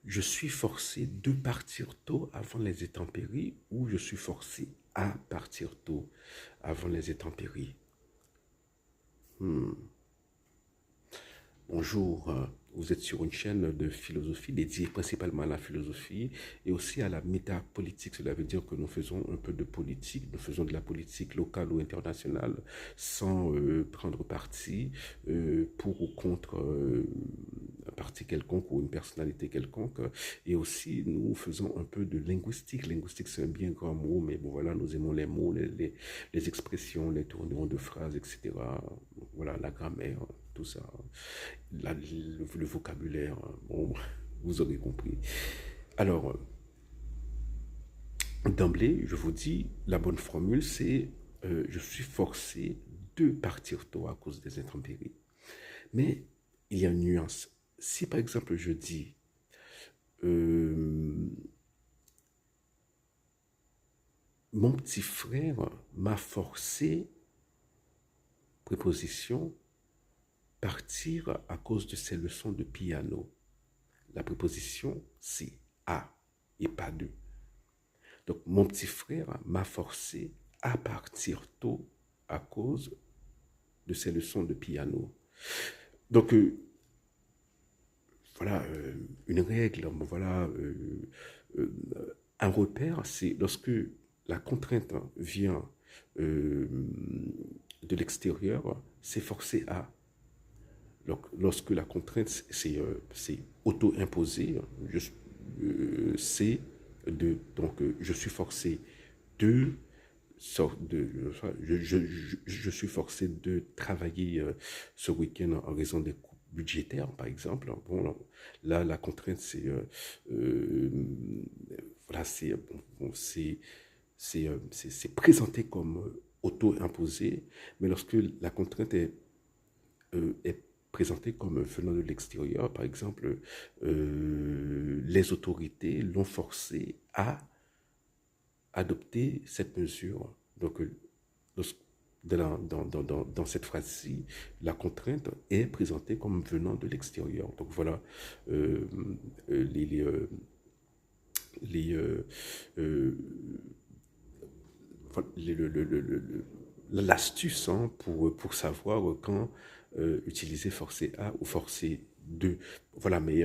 je suis forcé de partir tôt avant les intempéries ou je suis forcé à partir tôt avant les intempéries. Bonjour, vous êtes sur une chaîne de philosophie dédiée principalement à la philosophie et aussi à la métapolitique. Cela veut dire que nous faisons un peu de politique, nous faisons de la politique locale ou internationale sans prendre parti pour ou contre un parti quelconque ou une personnalité quelconque. Et aussi, nous faisons un peu de linguistique. Linguistique, c'est un bien grand mot, mais bon, voilà, nous aimons les mots, les expressions, les tournures de phrases, etc. Voilà, la grammaire, tout ça, le vocabulaire, bon, vous aurez compris. Alors, d'emblée, je vous dis, la bonne formule, c'est je suis forcé de partir tôt à cause des intempéries. Mais il y a une nuance. Si par exemple je dis euh, mon petit frère m'a forcé, préposition, partir à cause de ses leçons de piano. La préposition, c'est à et pas de. Donc, mon petit frère m'a forcé à partir tôt à cause de ses leçons de piano. Donc, voilà, une règle, voilà, un repère, c'est lorsque la contrainte vient de l'extérieur, c'est forcé à. Donc, lorsque la contrainte, c'est auto-imposé, c'est de, donc, je suis forcé de, je suis forcé de travailler ce week-end en raison des coûts budgétaires, par exemple. Bon, là, la contrainte, c'est, euh, voilà, c'est présenté comme auto-imposé, mais lorsque la contrainte est présenté comme venant de l'extérieur. Par exemple, les autorités l'ont forcé à adopter cette mesure. Donc, dans cette phrase-ci, la contrainte est présentée comme venant de l'extérieur. Donc voilà euh, les, les, euh, l'astuce hein, pour savoir quand utiliser forcer à ou forcer de. Voilà, mais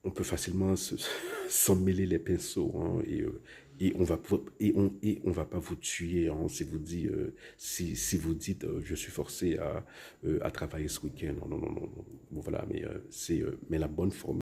on peut facilement s'en mêler les pinceaux hein, et on va pas vous tuer hein, si vous dites si vous dites je suis forcé à travailler ce week-end. Non, non, non, non. Bon, voilà, mais c'est mais la bonne formule.